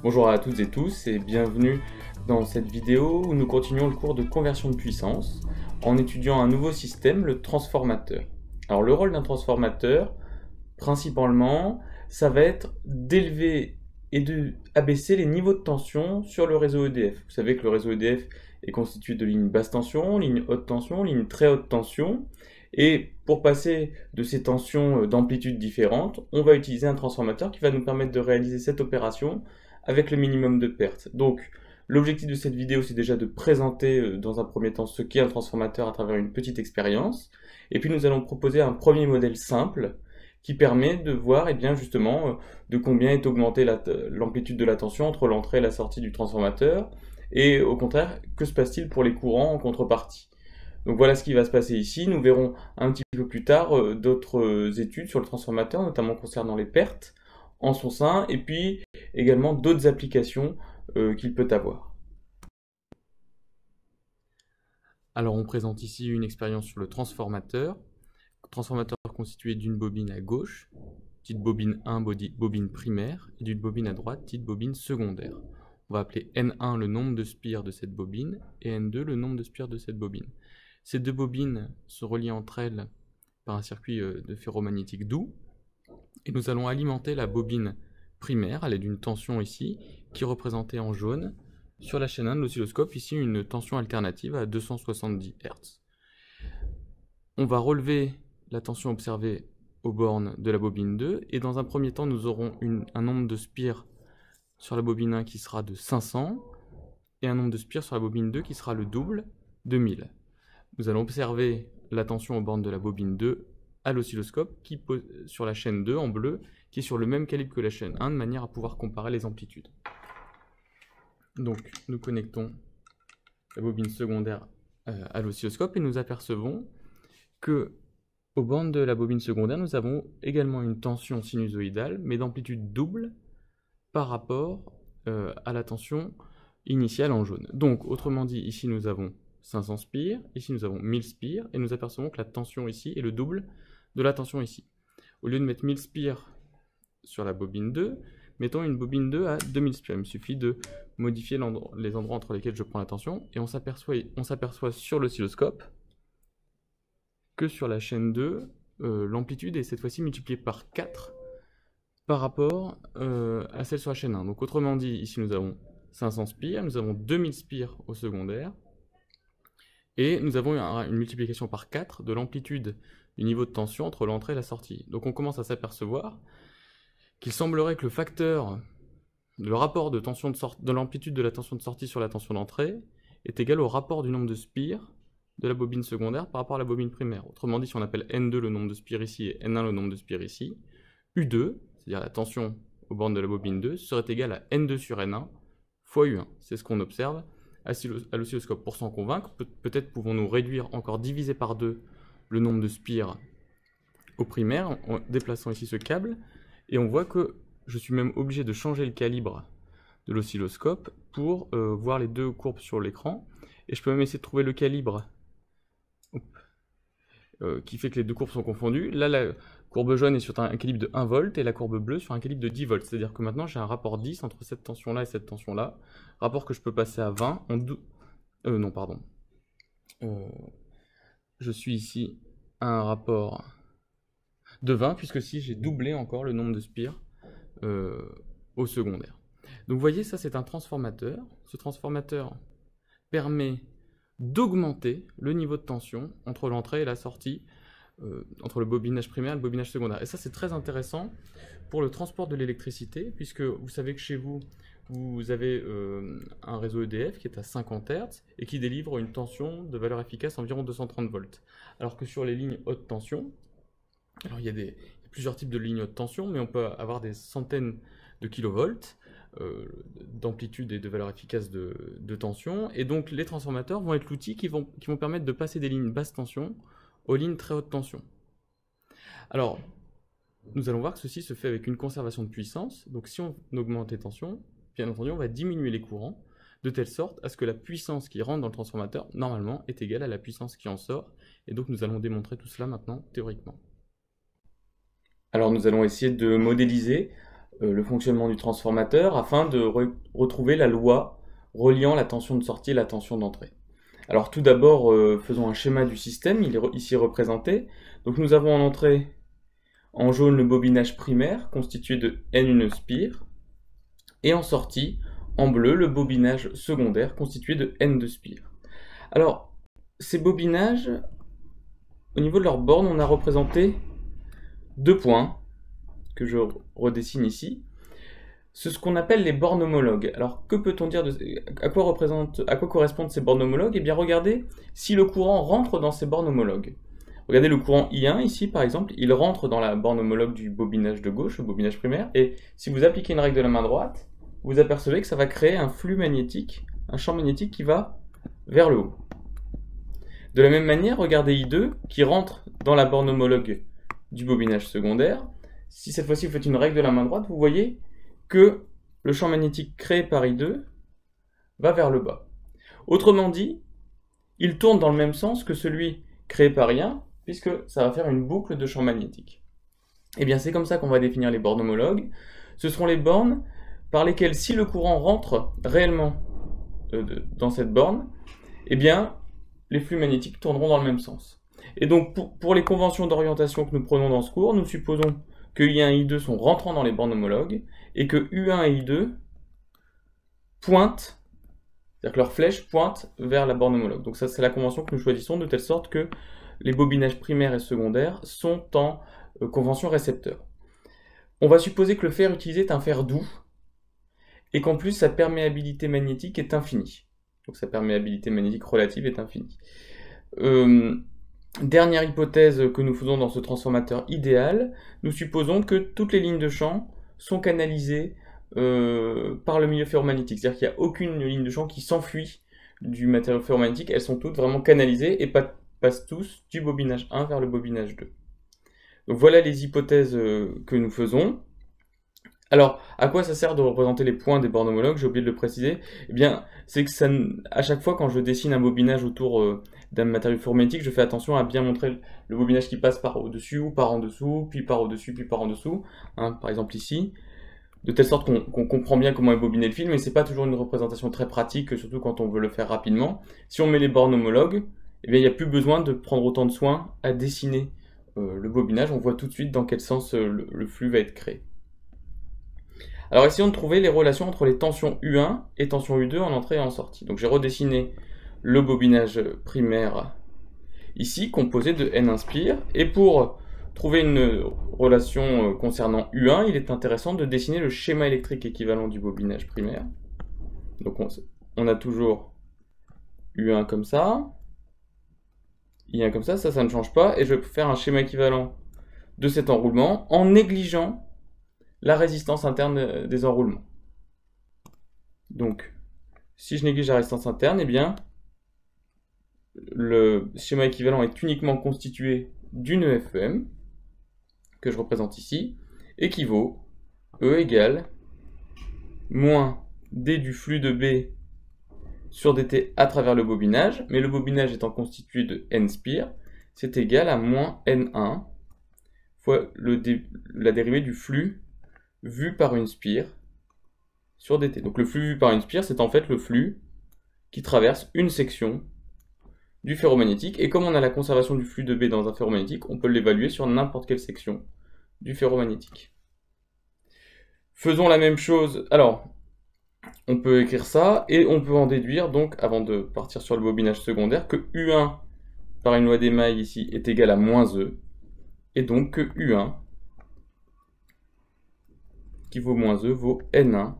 Bonjour à toutes et tous et bienvenue dans cette vidéo où nous continuons le cours de conversion de puissance en étudiant un nouveau système, le transformateur. Alors le rôle d'un transformateur, principalement, ça va être d'élever et d'abaisser les niveaux de tension sur le réseau EDF. Vous savez que le réseau EDF est constitué de lignes basse tension, lignes haute tension, lignes très haute tension. Et pour passer de ces tensions d'amplitude différentes, on va utiliser un transformateur qui va nous permettre de réaliser cette opération avec le minimum de pertes. Donc, l'objectif de cette vidéo, c'est déjà de présenter dans un premier temps ce qu'est un transformateur à travers une petite expérience. Et puis, nous allons proposer un premier modèle simple qui permet de voir justement de combien est augmentée l'amplitude de la tension entre l'entrée et la sortie du transformateur. Et au contraire, que se passe-t-il pour les courants en contrepartie? Donc voilà ce qui va se passer ici. Nous verrons un petit peu plus tard d'autres études sur le transformateur, notamment concernant les pertes en son sein, et puis également d'autres applications qu'il peut avoir. Alors on présente ici une expérience sur le transformateur. Transformateur constitué d'une bobine à gauche, petite bobine 1, bobine primaire, et d'une bobine à droite, petite bobine secondaire. On va appeler N1 le nombre de spires de cette bobine, et N2 le nombre de spires de cette bobine. Ces deux bobines se relient entre elles par un circuit de ferromagnétique doux, et nous allons alimenter la bobine primaire à l'aide d'une tension ici, qui est représentée en jaune, sur la chaîne 1 de l'oscilloscope, ici une tension alternative à 270 Hz. On va relever la tension observée aux bornes de la bobine 2, et dans un premier temps, nous aurons un nombre de spires sur la bobine 1 qui sera de 500, et un nombre de spires sur la bobine 2 qui sera le double de 1000. Nous allons observer la tension aux bornes de la bobine 2 à l'oscilloscope, sur la chaîne 2 en bleu, qui est sur le même calibre que la chaîne 1, de manière à pouvoir comparer les amplitudes. Donc, nous connectons la bobine secondaire à l'oscilloscope, et nous apercevons que aux bornes de la bobine secondaire, nous avons également une tension sinusoïdale, mais d'amplitude double par rapport à la tension initiale en jaune. Donc, autrement dit, ici nous avons 500 spires, ici nous avons 1000 spires, et nous apercevons que la tension ici est le double de la tension ici. Au lieu de mettre 1000 spires sur la bobine 2, mettons une bobine 2 à 2000 spires. Il me suffit de modifier les endroits entre lesquels je prends la tension, et on s'aperçoit sur l'oscilloscope que sur la chaîne 2, l'amplitude est cette fois-ci multipliée par 4 par rapport à celle sur la chaîne 1. Donc autrement dit, ici nous avons 500 spires, nous avons 2000 spires au secondaire, et nous avons une multiplication par 4 de l'amplitude du niveau de tension entre l'entrée et la sortie. Donc on commence à s'apercevoir qu'il semblerait que le rapport de l'amplitude de la tension de sortie sur la tension d'entrée est égal au rapport du nombre de spires de la bobine secondaire par rapport à la bobine primaire. Autrement dit, si on appelle N2 le nombre de spires ici et N1 le nombre de spires ici, U2, c'est-à-dire la tension aux bornes de la bobine 2, serait égal à N2 sur N1 fois U1. C'est ce qu'on observe à l'oscilloscope. Pour s'en convaincre, peut-être pouvons-nous réduire encore diviser par 2 le nombre de spires au primaire en déplaçant ici ce câble, et on voit que je suis même obligé de changer le calibre de l'oscilloscope pour voir les deux courbes sur l'écran, et je peux même essayer de trouver le calibre qui fait que les deux courbes sont confondues. Là, la courbe jaune est sur un calibre de 1 volt et la courbe bleue sur un calibre de 10 volts. C'est-à-dire que maintenant j'ai un rapport 10 entre cette tension-là et cette tension-là. Rapport que je peux passer à 20 non, pardon. Je suis ici à un rapport de 20, puisque si j'ai doublé encore le nombre de spires au secondaire. Donc vous voyez, ça c'est un transformateur. Ce transformateur permet d'augmenter le niveau de tension entre l'entrée et la sortie, entre le bobinage primaire et le bobinage secondaire. Et ça, c'est très intéressant pour le transport de l'électricité, puisque vous savez que chez vous, vous avez un réseau EDF qui est à 50 Hz et qui délivre une tension de valeur efficace environ 230 volts. Alors que sur les lignes haute tension, alors il y a plusieurs types de lignes haute tension, mais on peut avoir des centaines de kilovolts d'amplitude et de valeur efficace de tension, et donc les transformateurs vont être l'outil qui vont permettre de passer des lignes basse tension aux lignes très haute tension. Alors, nous allons voir que ceci se fait avec une conservation de puissance. Donc si on augmente les tensions, bien entendu on va diminuer les courants, de telle sorte à ce que la puissance qui rentre dans le transformateur, normalement, est égale à la puissance qui en sort, et donc nous allons démontrer tout cela maintenant théoriquement. Alors nous allons essayer de modéliser le fonctionnement du transformateur afin de retrouver la loi reliant la tension de sortie et la tension d'entrée. Alors tout d'abord, faisons un schéma du système, il est ici représenté. Donc nous avons en entrée, en jaune, le bobinage primaire, constitué de N1 spires, et en sortie, en bleu, le bobinage secondaire, constitué de N2 spires. Alors, ces bobinages, au niveau de leur borne, on a représenté deux points, que je redessine ici. C'est ce qu'on appelle les bornes homologues. Alors, que peut-on dire à quoi correspondent ces bornes homologues? Eh bien, regardez si le courant rentre dans ces bornes homologues. Regardez le courant I1 ici, par exemple, il rentre dans la borne homologue du bobinage de gauche, le bobinage primaire, et si vous appliquez une règle de la main droite, vous apercevez que ça va créer un flux magnétique, un champ magnétique qui va vers le haut. De la même manière, regardez I2 qui rentre dans la borne homologue du bobinage secondaire. Si cette fois-ci vous faites une règle de la main droite, vous voyez que le champ magnétique créé par I2 va vers le bas. Autrement dit, il tourne dans le même sens que celui créé par I1, puisque ça va faire une boucle de champ magnétique. Et bien c'est comme ça qu'on va définir les bornes homologues. Ce seront les bornes par lesquelles, si le courant rentre réellement dans cette borne, eh bien les flux magnétiques tourneront dans le même sens. Et donc pour les conventions d'orientation que nous prenons dans ce cours, nous supposons que I1 et I2 sont rentrants dans les bornes homologues, et que U1 et I2 pointent, c'est-à-dire que leur flèche pointe vers la borne homologue. Donc ça, c'est la convention que nous choisissons, de telle sorte que les bobinages primaires et secondaires sont en convention récepteur. On va supposer que le fer utilisé est un fer doux, et qu'en plus sa perméabilité magnétique est infinie. Donc sa perméabilité magnétique relative est infinie. Dernière hypothèse que nous faisons dans ce transformateur idéal, nous supposons que toutes les lignes de champ sont canalisées par le milieu ferromagnétique. C'est-à-dire qu'il n'y a aucune ligne de champ qui s'enfuit du matériau ferromagnétique, elles sont toutes vraiment canalisées et passent tous du bobinage 1 vers le bobinage 2. Donc voilà les hypothèses que nous faisons. Alors, à quoi ça sert de représenter les points des bornes homologues? J'ai oublié de le préciser. Eh bien, c'est que ça, à chaque fois quand je dessine un bobinage autour d'un matériau ferromagnétique, je fais attention à bien montrer le bobinage qui passe par au-dessus ou par en dessous, puis par au-dessus, puis par en dessous. Hein, par exemple ici, de telle sorte qu'on comprend bien comment est bobiné le film, mais c'est pas toujours une représentation très pratique, surtout quand on veut le faire rapidement. Si on met les bornes homologues, eh bien, il n'y a plus besoin de prendre autant de soin à dessiner le bobinage. On voit tout de suite dans quel sens le flux va être créé. Alors essayons de trouver les relations entre les tensions U1 et tension U2 en entrée et en sortie. Donc j'ai redessiné le bobinage primaire ici, composé de N inspire, et pour trouver une relation concernant U1, il est intéressant de dessiner le schéma électrique équivalent du bobinage primaire. Donc on a toujours U1 comme ça, I1 comme ça ne change pas, et je vais faire un schéma équivalent de cet enroulement en négligeant la résistance interne des enroulements. Donc, si je néglige la résistance interne, eh bien, le schéma équivalent est uniquement constitué d'une FEM, que je représente ici, et qui vaut E égale moins D du flux de B sur dt à travers le bobinage, mais le bobinage étant constitué de N spires, c'est égal à moins N1 fois la dérivée du flux vu par une spire sur dt. Donc le flux vu par une spire, c'est en fait le flux qui traverse une section du ferromagnétique, et comme on a la conservation du flux de B dans un ferromagnétique, on peut l'évaluer sur n'importe quelle section du ferromagnétique. Faisons la même chose. Alors, on peut écrire ça, et on peut en déduire, donc, avant de partir sur le bobinage secondaire, que U1, par une loi d'émail ici, est égal à moins E, et donc que U1, qui vaut moins E, vaut N1,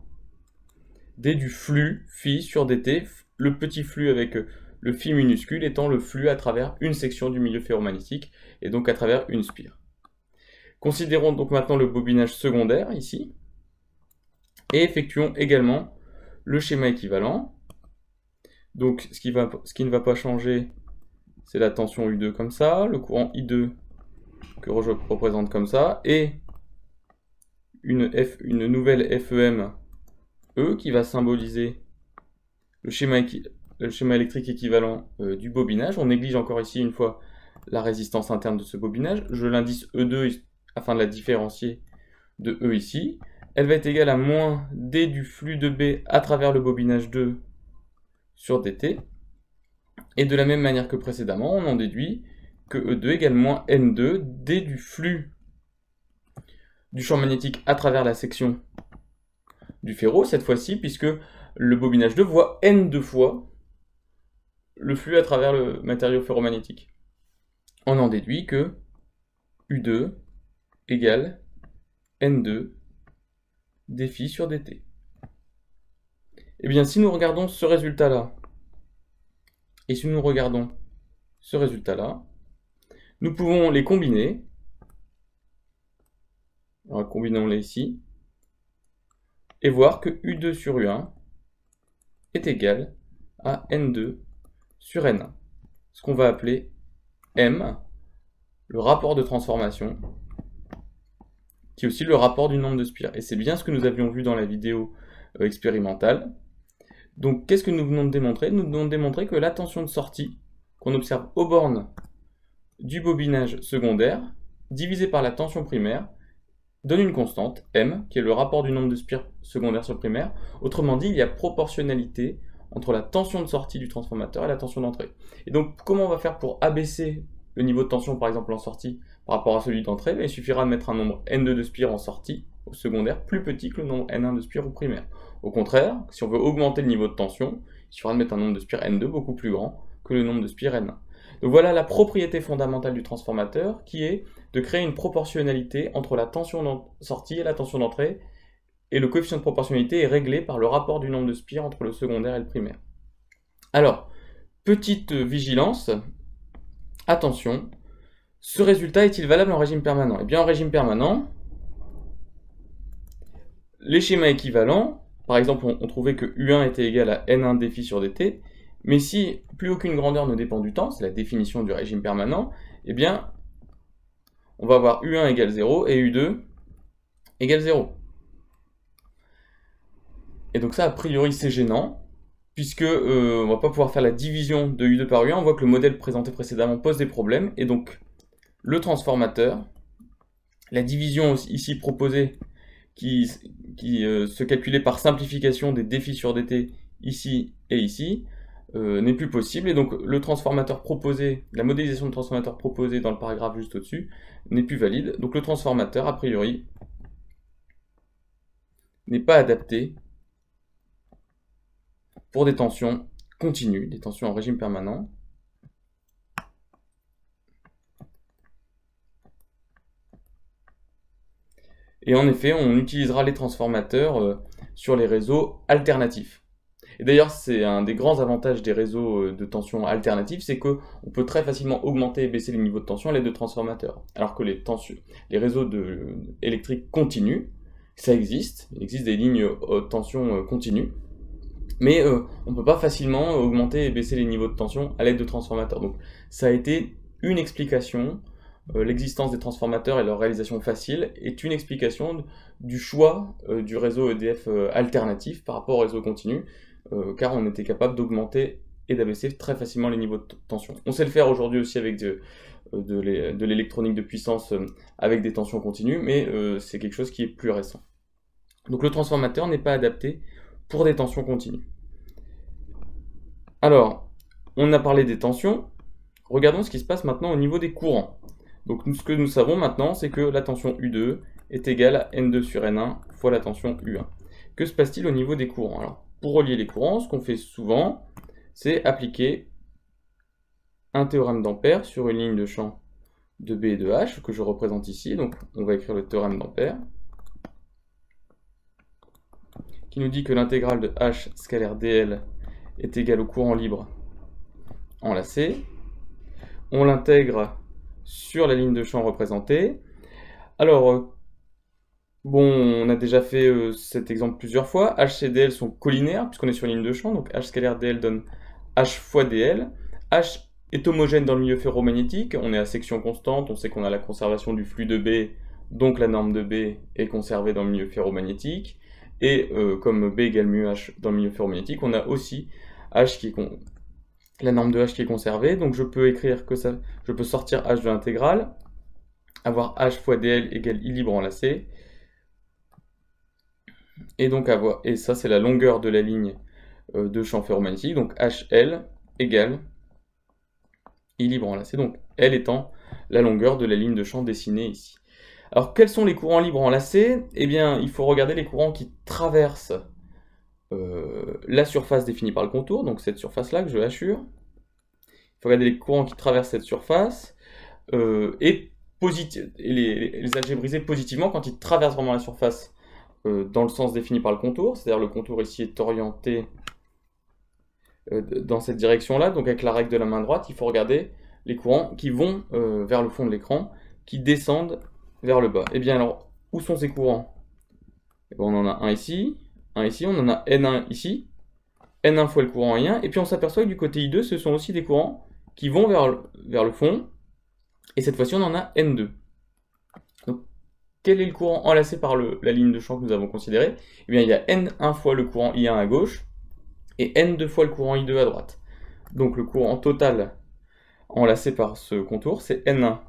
D du flux phi sur dt, le petit flux avec le phi minuscule étant le flux à travers une section du milieu ferromagnétique, et donc à travers une spire. Considérons donc maintenant le bobinage secondaire, ici, et effectuons également le schéma équivalent. Donc ce qui ne va pas changer, c'est la tension U2 comme ça, le courant I2 que je représente comme ça, et une nouvelle FEM E qui va symboliser le schéma électrique équivalent du bobinage. On néglige encore ici une fois la résistance interne de ce bobinage. Je l'indice E2 afin de la différencier de E ici. elle va être égale à moins d du flux de B à travers le bobinage 2 sur dt. Et de la même manière que précédemment, on en déduit que E2 égale moins N2 d du flux du champ magnétique à travers la section du ferro, cette fois-ci, puisque le bobinage 2 voit N2 fois le flux à travers le matériau ferromagnétique. On en déduit que U2 égale N2 dφ sur dt. Et bien, si nous regardons ce résultat-là, et si nous regardons ce résultat-là, nous pouvons les combiner. Alors, combinons-les ici. Et voir que U2 sur U1 est égal à N2 sur N1. Ce qu'on va appeler M, le rapport de transformation, qui est aussi le rapport du nombre de spires. Et c'est bien ce que nous avions vu dans la vidéo expérimentale. Donc, qu'est-ce que nous venons de démontrer? Nous venons de démontrer que la tension de sortie qu'on observe aux bornes du bobinage secondaire, divisée par la tension primaire, donne une constante, M, qui est le rapport du nombre de spires secondaires sur primaire. Autrement dit, il y a proportionnalité entre la tension de sortie du transformateur et la tension d'entrée. Et donc, comment on va faire pour abaisser le niveau de tension, par exemple en sortie, par rapport à celui d'entrée? Il suffira de mettre un nombre N2 de spires en sortie, au secondaire, plus petit que le nombre N1 de spires au primaire. Au contraire, si on veut augmenter le niveau de tension, il suffira de mettre un nombre de spires N2 beaucoup plus grand que le nombre de spires N1. Donc voilà la propriété fondamentale du transformateur, qui est de créer une proportionnalité entre la tension de sortie et la tension d'entrée, et le coefficient de proportionnalité est réglé par le rapport du nombre de spires entre le secondaire et le primaire. Alors, petite vigilance, attention, ce résultat est-il valable en régime permanent? Eh bien, en régime permanent, les schémas équivalents, par exemple, on trouvait que U1 était égal à N1 dφ sur dt, mais si plus aucune grandeur ne dépend du temps, c'est la définition du régime permanent, eh bien, on va avoir U1 égale 0 et U2 égale 0. Et donc ça, a priori, c'est gênant, puisque on va pas pouvoir faire la division de U2 par U1. On voit que le modèle présenté précédemment pose des problèmes, et donc le transformateur, la division ici proposée, qui se calculait par simplification des dφ sur dt ici et ici, n'est plus possible, et donc le transformateur proposé, la modélisation de transformateur proposée dans le paragraphe juste au-dessus, n'est plus valide. Donc le transformateur, a priori, n'est pas adapté pour des tensions continues, des tensions en régime permanent. Et en effet, on utilisera les transformateurs sur les réseaux alternatifs. Et d'ailleurs, c'est un des grands avantages des réseaux de tension alternatifs, c'est qu'on peut très facilement augmenter et baisser les niveaux de tension à l'aide de transformateurs. Alors que les réseaux électriques continus, ça existe, il existe des lignes haute tension continues, mais on ne peut pas facilement augmenter et baisser les niveaux de tension à l'aide de transformateurs. Donc ça a été une explication, l'existence des transformateurs et leur réalisation facile est une explication du choix du réseau EDF alternatif par rapport au réseau continu, car on était capable d'augmenter et d'abaisser très facilement les niveaux de tension. On sait le faire aujourd'hui aussi avec de l'électronique de puissance avec des tensions continues, mais c'est quelque chose qui est plus récent. Donc le transformateur n'est pas adapté pour des tensions continues. Alors, on a parlé des tensions, regardons ce qui se passe maintenant au niveau des courants. Donc ce que nous savons maintenant, c'est que la tension U2 est égale à N2 sur N1 fois la tension U1. Que se passe-t-il au niveau des courants? Alors, pour relier les courants, ce qu'on fait souvent, c'est appliquer un théorème d'Ampère sur une ligne de champ de B et de H, que je représente ici. Donc on va écrire le théorème d'Ampère, qui nous dit que l'intégrale de H scalaire dl est égale au courant libre enlacé. On l'intègre sur la ligne de champ représentée. Alors, bon, on a déjà fait cet exemple plusieurs fois. H et dl sont collinaires, puisqu'on est sur ligne de champ, donc H scalaire dl donne H fois dl. H est homogène dans le milieu ferromagnétique, on est à section constante, on sait qu'on a la conservation du flux de B, donc la norme de B est conservée dans le milieu ferromagnétique. Et comme B égale mu H dans le milieu ferromagnétique, on a aussi H qui est la norme de H qui est conservée. Donc je peux écrire que ça, je peux sortir H de l'intégrale, avoir H fois dl égale I libre enlacé. Et donc et ça c'est la longueur de la ligne de champ ferromagnétique, donc HL égale I libre enlacé, donc L étant la longueur de la ligne de champ dessinée ici. Alors quels sont les courants libres enlacés? Eh bien il faut regarder les courants qui traversent la surface définie par le contour, donc cette surface-là que je hachure. Il faut regarder les courants qui traversent cette surface et les algébriser positivement quand ils traversent vraiment la surface dans le sens défini par le contour, c'est-à-dire le contour ici est orienté dans cette direction-là, donc avec la règle de la main droite, il faut regarder les courants qui vont vers le fond de l'écran, qui descendent vers le bas. Et bien alors, où sont ces courants? Et bien, on en a un ici, on en a N1 ici, N1 fois le courant I1, et puis on s'aperçoit que du côté I2, ce sont aussi des courants qui vont vers le fond, et cette fois-ci on en a N2. Donc, quel est le courant enlacé par la ligne de champ que nous avons considérée? Eh bien, il y a N1 fois le courant I1 à gauche, et N2 fois le courant I2 à droite. Donc le courant total enlacé par ce contour, c'est N1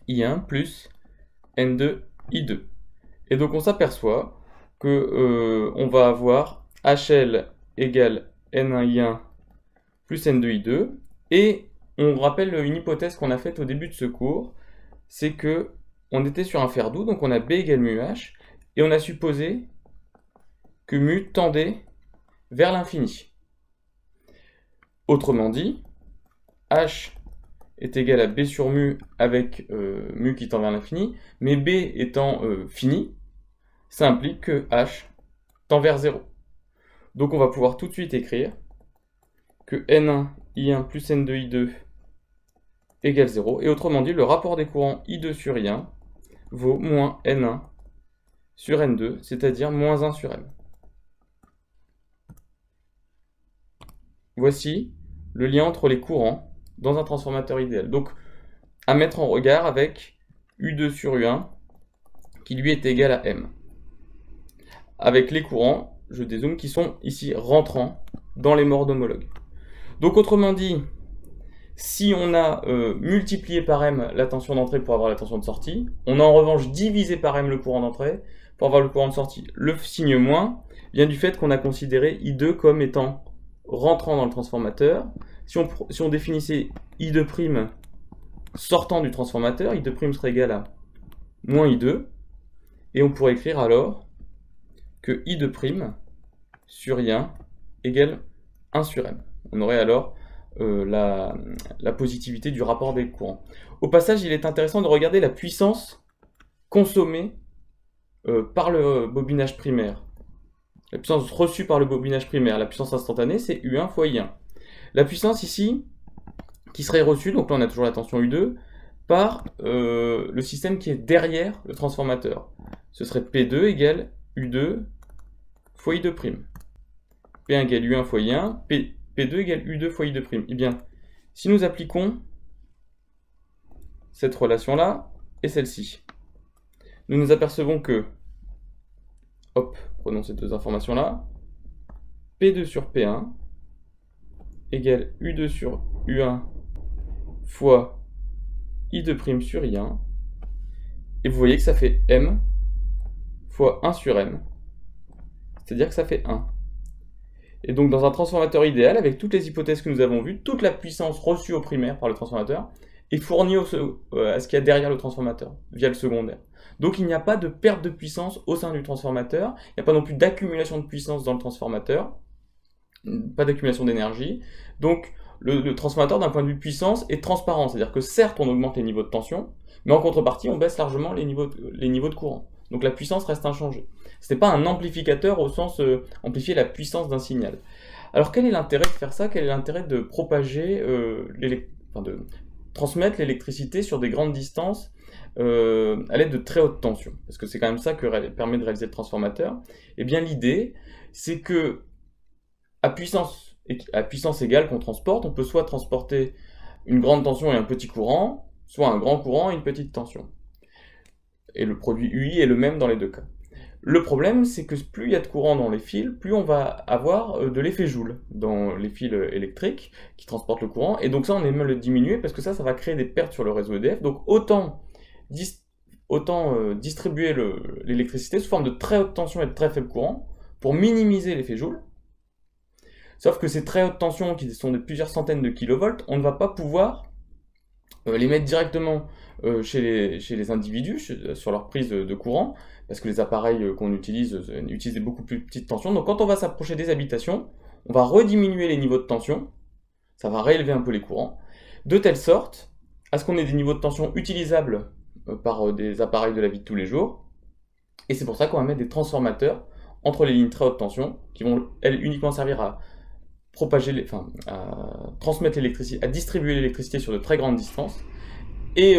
I1 plus N2 I2. Et donc on s'aperçoit que on va avoir HL égale N1 I1 plus N2 I2, et on rappelle une hypothèse qu'on a faite au début de ce cours, c'est que on était sur un fer doux, donc on a B égale mu H, et on a supposé que mu tendait vers l'infini. Autrement dit, H est égal à B sur mu avec mu qui tend vers l'infini, mais B étant fini, ça implique que H tend vers 0. Donc on va pouvoir tout de suite écrire que N1 I1 plus N2 I2 égale 0, et autrement dit, le rapport des courants I2 sur I1 vaut moins N1 sur N2, c'est-à-dire moins 1 sur M. Voici le lien entre les courants dans un transformateur idéal. Donc, à mettre en regard avec U2 sur U1, qui lui est égal à M. Avec les courants, je dézoome, qui sont ici rentrants dans les modes homologues. Donc, autrement dit, si on a multiplié par M la tension d'entrée pour avoir la tension de sortie, on a en revanche divisé par M le courant d'entrée pour avoir le courant de sortie. Le signe moins vient du fait qu'on a considéré I2 comme étant rentrant dans le transformateur. Si on définissait I2' sortant du transformateur, I2' serait égal à moins I2, et on pourrait écrire alors que I2' sur I1 égale 1 sur M. On aurait alors la positivité du rapport des courants. Au passage, il est intéressant de regarder la puissance consommée par le bobinage primaire. La puissance reçue par le bobinage primaire, la puissance instantanée, c'est U1 fois I1. La puissance ici, qui serait reçue, donc là on a toujours la tension U2, par le système qui est derrière le transformateur. Ce serait P2 égale U2 fois I2'. P1 égale U1 fois I1, P2 égale U2 fois I2'. Eh bien, si nous appliquons cette relation-là et celle-ci, nous nous apercevons que, hop, prenons ces deux informations-là, P2 sur P1 égale U2 sur U1 fois I2' sur I1, et vous voyez que ça fait M fois 1 sur M, c'est-à-dire que ça fait 1. Et donc dans un transformateur idéal, avec toutes les hypothèses que nous avons vues, toute la puissance reçue au primaire par le transformateur est fournie à ce qu'il y a derrière le transformateur, via le secondaire. Donc il n'y a pas de perte de puissance au sein du transformateur, il n'y a pas non plus d'accumulation de puissance dans le transformateur, pas d'accumulation d'énergie. Donc le transformateur d'un point de vue puissance est transparent, c'est-à-dire que certes on augmente les niveaux de tension, mais en contrepartie on baisse largement les niveaux de courant. Donc la puissance reste inchangée. Ce n'est pas un amplificateur au sens amplifier la puissance d'un signal. Alors quel est l'intérêt de faire ça? Quel est l'intérêt de propager, de transmettre l'électricité sur des grandes distances à l'aide de très haute tension? Parce que c'est quand même ça que permet de réaliser le transformateur. Eh bien l'idée, c'est que à puissance égale qu'on transporte, on peut soit transporter une grande tension et un petit courant, soit un grand courant et une petite tension. Et le produit UI est le même dans les deux cas. Le problème, c'est que plus il y a de courant dans les fils, plus on va avoir de l'effet Joule dans les fils électriques qui transportent le courant. Et donc ça, on aime le diminuer parce que ça va créer des pertes sur le réseau EDF. Donc autant autant distribuer l'électricité sous forme de très haute tension et de très faible courant pour minimiser l'effet Joule. Sauf que ces très hautes tensions, qui sont de plusieurs centaines de kilovolts, on ne va pas pouvoir les mettre directement chez les individus, sur leur prise de courant, parce que les appareils qu'on utilise utilisent des beaucoup plus petites tensions. Donc quand on va s'approcher des habitations, on va rediminuer les niveaux de tension, ça va réélever un peu les courants, de telle sorte à ce qu'on ait des niveaux de tension utilisables par des appareils de la vie de tous les jours. Et c'est pour ça qu'on va mettre des transformateurs entre les lignes très haute tension, qui vont, elles, uniquement servir à transmettre l'électricité, à distribuer l'électricité sur de très grandes distances, et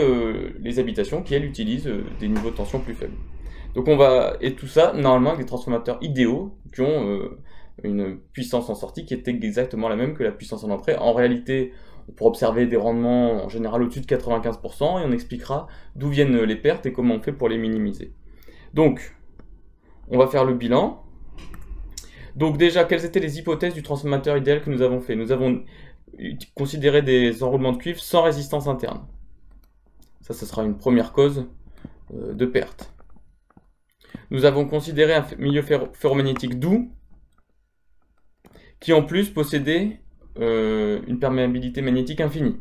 les habitations qui, elles, utilisent des niveaux de tension plus faibles. Donc et tout ça, normalement, avec des transformateurs idéaux, qui ont une puissance en sortie qui est exactement la même que la puissance en entrée. En réalité, on pourra observer des rendements en général au-dessus de 95%, et on expliquera d'où viennent les pertes et comment on fait pour les minimiser. Donc, on va faire le bilan. Donc déjà, quelles étaient les hypothèses du transformateur idéal que nous avons fait? Nous avons considéré des enroulements de cuivre sans résistance interne. Ça, ce sera une première cause de perte. Nous avons considéré un milieu ferromagnétique doux, qui en plus possédait une perméabilité magnétique infinie.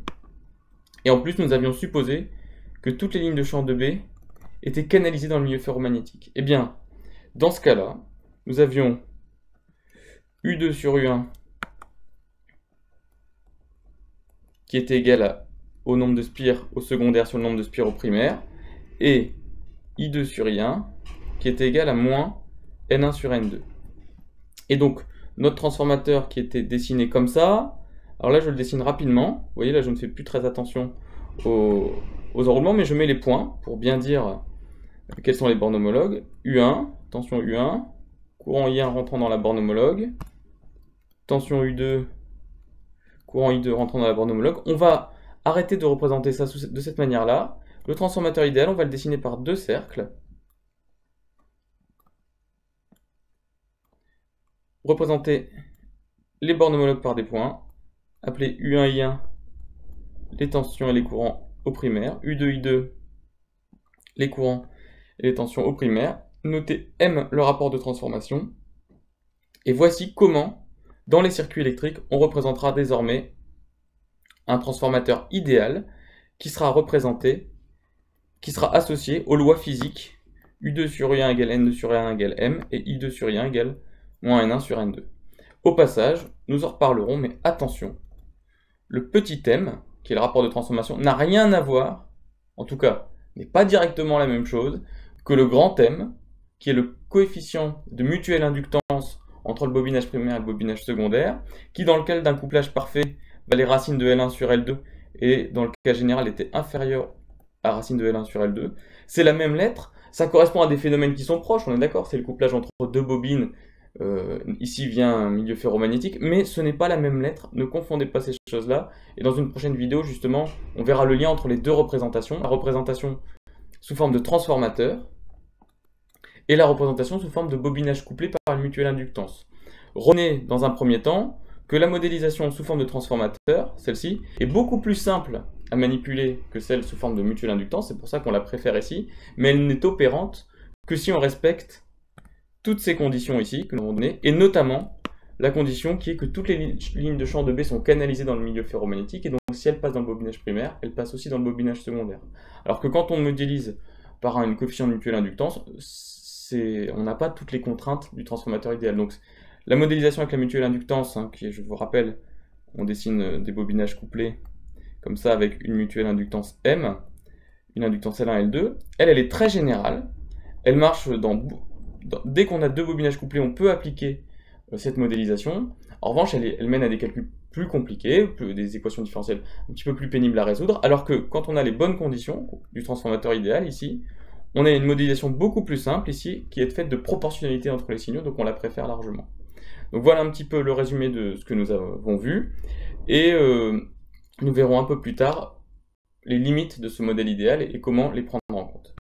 Et en plus, nous avions supposé que toutes les lignes de champ 2B étaient canalisées dans le milieu ferromagnétique. Eh bien, dans ce cas-là, nous avions U2 sur U1 qui était égal au nombre de spires au secondaire sur le nombre de spires au primaire, et I2 sur I1 qui était égal à moins N1 sur N2. Et donc, notre transformateur qui était dessiné comme ça, alors là je le dessine rapidement, vous voyez là je ne fais plus très attention aux enroulements, mais je mets les points pour bien dire quelles sont les bornes homologues. U1, tension U1, courant I1 rentrant dans la borne homologue, tension U2, courant I2 rentrant dans la borne homologue. On va arrêter de représenter ça de cette manière-là. Le transformateur idéal, on va le dessiner par deux cercles. Représenter les bornes homologues par des points, appeler U1, I1 les tensions et les courants au primaire, U2, I2 les courants et les tensions au primaire, noter M le rapport de transformation, et voici comment, dans les circuits électriques, on représentera désormais un transformateur idéal qui sera associé aux lois physiques U2 sur I1 égale N2 sur I1 égale M et I2 sur I1 égale moins N1 sur N2. Au passage, nous en reparlerons, mais attention, le petit m, qui est le rapport de transformation, n'a rien à voir, en tout cas, n'est pas directement la même chose que le grand M, qui est le coefficient de mutuelle inductance entre le bobinage primaire et le bobinage secondaire, qui dans le cas d'un couplage parfait, valait racine de L1 sur L2, et dans le cas général était inférieur à racine de L1 sur L2. C'est la même lettre, ça correspond à des phénomènes qui sont proches, on est d'accord, c'est le couplage entre deux bobines. Ici vient un milieu ferromagnétique, mais ce n'est pas la même lettre, ne confondez pas ces choses-là, et dans une prochaine vidéo, justement, on verra le lien entre les deux représentations, la représentation sous forme de transformateur, et la représentation sous forme de bobinage couplé par une mutuelle inductance. Retenez dans un premier temps que la modélisation sous forme de transformateur, celle-ci, est beaucoup plus simple à manipuler que celle sous forme de mutuelle inductance, c'est pour ça qu'on la préfère ici, mais elle n'est opérante que si on respecte toutes ces conditions ici que nous avons données, et notamment la condition qui est que toutes les lignes de champ 2B sont canalisées dans le milieu ferromagnétique, et donc si elles passent dans le bobinage primaire, elles passent aussi dans le bobinage secondaire. Alors que quand on modélise par un coefficient de mutuelle inductance, on n'a pas toutes les contraintes du transformateur idéal. Donc la modélisation avec la mutuelle inductance, qui est, je vous rappelle, on dessine des bobinages couplés comme ça avec une mutuelle inductance M, une inductance L1 L2, elle est très générale, elle marche dès qu'on a deux bobinages couplés, on peut appliquer cette modélisation. En revanche, elle mène à des calculs plus compliqués, des équations différentielles un petit peu plus pénibles à résoudre, alors que quand on a les bonnes conditions du transformateur idéal ici, on a une modélisation beaucoup plus simple ici, qui est faite de proportionnalité entre les signaux, donc on la préfère largement. Donc voilà un petit peu le résumé de ce que nous avons vu, et nous verrons un peu plus tard les limites de ce modèle idéal et comment les prendre en compte.